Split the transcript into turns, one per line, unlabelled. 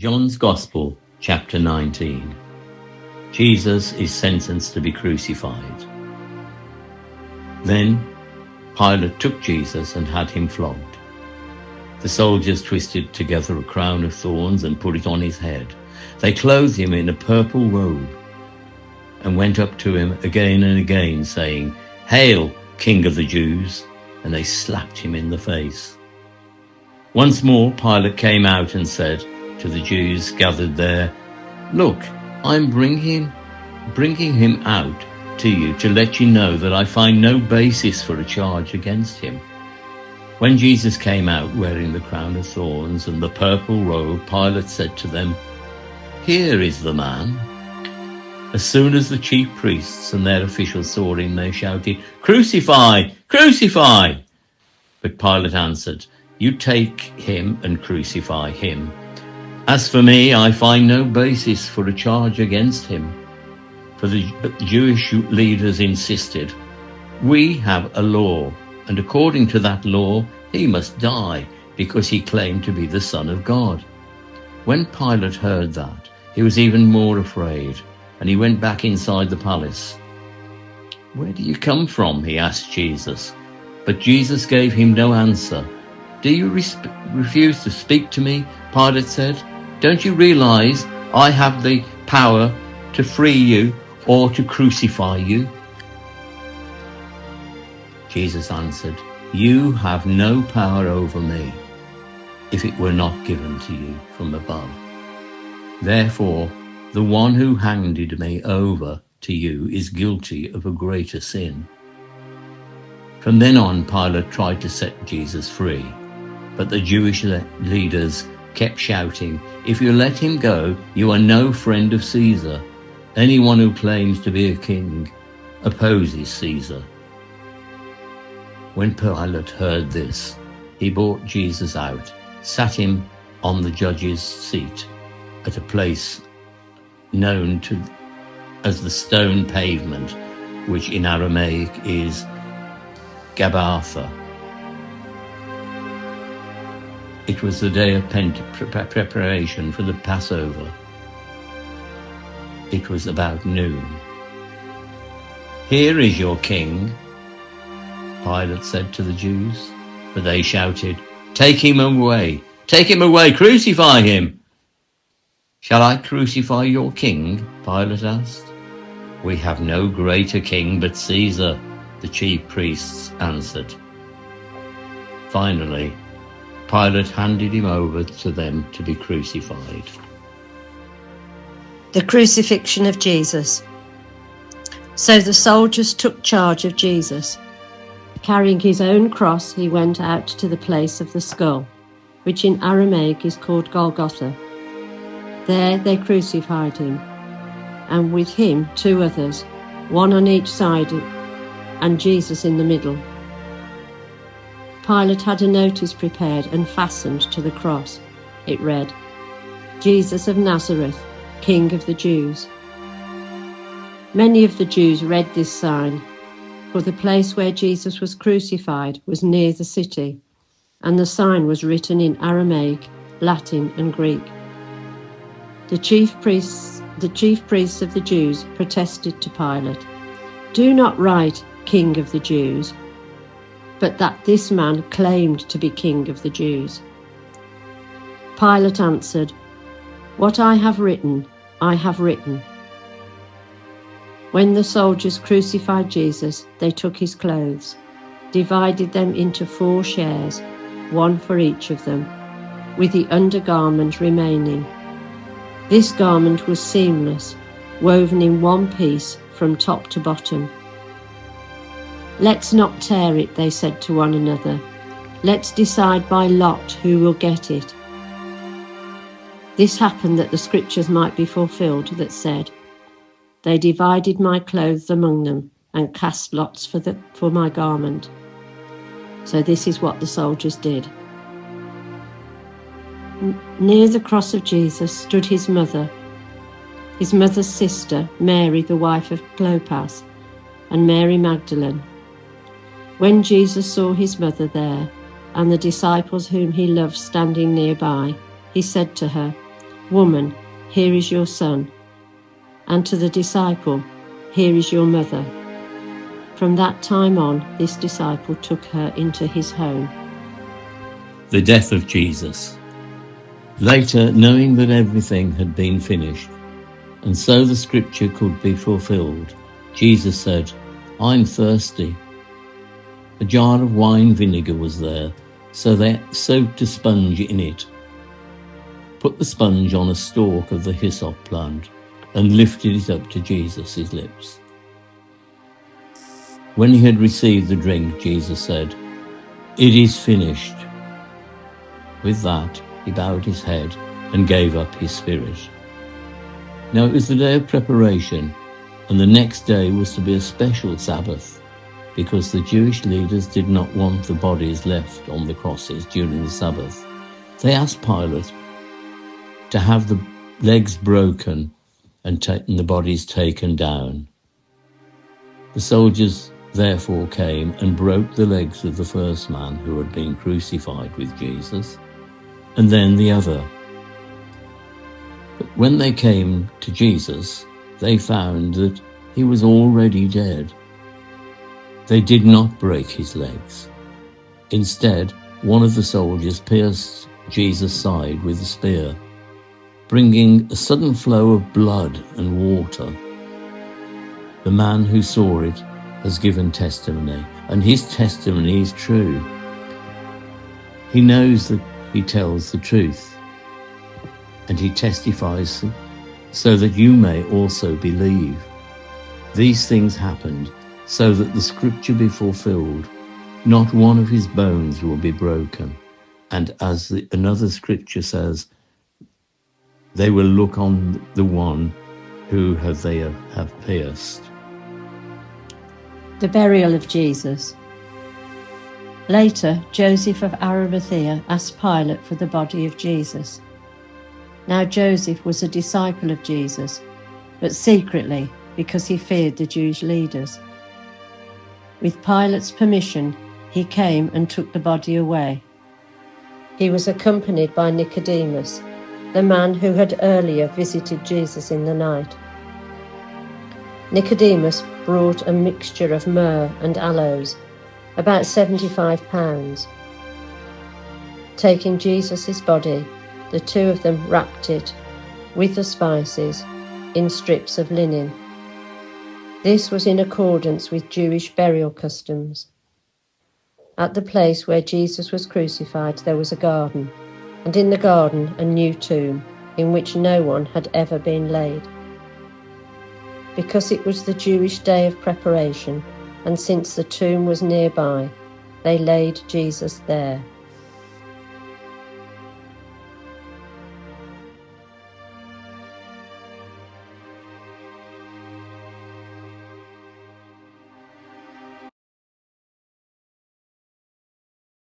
John's Gospel, chapter 19. Jesus is sentenced to be crucified. Then Pilate took Jesus and had him flogged. The soldiers twisted together a crown of thorns and put it on his head. They clothed him in a purple robe and went up to him again and again, saying, "Hail, King of the Jews!" And they slapped him in the face. Once more Pilate came out and said to the Jews gathered there, "Look, I'm bringing him out to you to let you know that I find no basis for a charge against him." When Jesus came out wearing the crown of thorns and the purple robe, Pilate said to them, "Here is the man." As soon as the chief priests and their officials saw him, they shouted, "Crucify! Crucify!" But Pilate answered, "You take him and crucify him. As for me, I find no basis for a charge against him." For the Jewish leaders insisted, "We have a law, and according to that law, he must die, because he claimed to be the Son of God." When Pilate heard that, he was even more afraid, and he went back inside the palace. "Where do you come from?" he asked Jesus. But Jesus gave him no answer. "Do you refuse to speak to me?" Pilate said. "Don't you realize I have the power to free you or to crucify you?" Jesus answered, "You have no power over me if it were not given to you from above. Therefore, the one who handed me over to you is guilty of a greater sin." From then on, Pilate tried to set Jesus free, but the Jewish leaders kept shouting, "If you let him go, you are no friend of Caesar. Anyone who claims to be a king opposes Caesar." When Pilate heard this, he brought Jesus out, sat him on the judge's seat at a place known as the stone pavement, which in Aramaic is Gabbatha. It was the day of preparation for the Passover. It was about noon. "Here is your king," Pilate said to the Jews. But they shouted, "Take him away! Take him away! Crucify him!" "Shall I crucify your king?" Pilate asked. "We have no greater king but Caesar," the chief priests answered. Finally, Pilate handed him over to them to be crucified.
The crucifixion of Jesus. So the soldiers took charge of Jesus. Carrying his own cross, he went out to the place of the skull, which in Aramaic is called Golgotha. There they crucified him, and with him 2 others, one on each side, and Jesus in the middle. Pilate had a notice prepared and fastened to the cross. It read, "Jesus of Nazareth, King of the Jews." Many of the Jews read this sign, for the place where Jesus was crucified was near the city, and the sign was written in Aramaic, Latin, and Greek. The chief priests of the Jews protested to Pilate, "Do not write King of the Jews," but that this man claimed to be King of the Jews. Pilate answered, "What I have written, I have written." When the soldiers crucified Jesus, they took his clothes, divided them into 4 shares, one for each of them, with the undergarment remaining. This garment was seamless, woven in one piece from top to bottom. "Let's not tear it," they said to one another. "Let's decide by lot who will get it." This happened that the scriptures might be fulfilled that said, "They divided my clothes among them and cast lots for my garment." So this is what the soldiers did. Near the cross of Jesus stood his mother's sister, Mary, the wife of Clopas, and Mary Magdalene. When Jesus saw his mother there, and the disciples whom he loved standing nearby, he said to her, "Woman, here is your son," and to the disciple, "Here is your mother." From that time on, this disciple took her into his home.
The death of Jesus. Later, knowing that everything had been finished, and so the scripture could be fulfilled, Jesus said, "I'm thirsty." A jar of wine vinegar was there, so they soaked a sponge in it, put the sponge on a stalk of the hyssop plant, and lifted it up to Jesus' lips. When he had received the drink, Jesus said, "It is finished." With that, he bowed his head and gave up his spirit. Now it was the day of preparation, and the next day was to be a special Sabbath, because the Jewish leaders did not want the bodies left on the crosses during the Sabbath. They asked Pilate to have the legs broken and the bodies taken down. The soldiers therefore came and broke the legs of the first man who had been crucified with Jesus, and then the other. But when they came to Jesus, they found that he was already dead. They did not break his legs. Instead, one of the soldiers pierced Jesus' side with a spear, bringing a sudden flow of blood and water. The man who saw it has given testimony, and his testimony is true. He knows that he tells the truth, and he testifies so that you may also believe. These things happened so that the scripture be fulfilled. Not one of his bones will be broken. And as another scripture says, they will look on the one who they have pierced.
The burial of Jesus. Later, Joseph of Arimathea asked Pilate for the body of Jesus. Now Joseph was a disciple of Jesus, but secretly, because he feared the Jewish leaders. With Pilate's permission, he came and took the body away. He was accompanied by Nicodemus, the man who had earlier visited Jesus in the night. Nicodemus brought a mixture of myrrh and aloes, about 75 pounds. Taking Jesus' body, the two of them wrapped it, with the spices, in strips of linen. This was in accordance with Jewish burial customs. At the place where Jesus was crucified there was a garden, and in the garden a new tomb, in which no one had ever been laid. Because it was the Jewish day of preparation, and since the tomb was nearby, they laid Jesus there.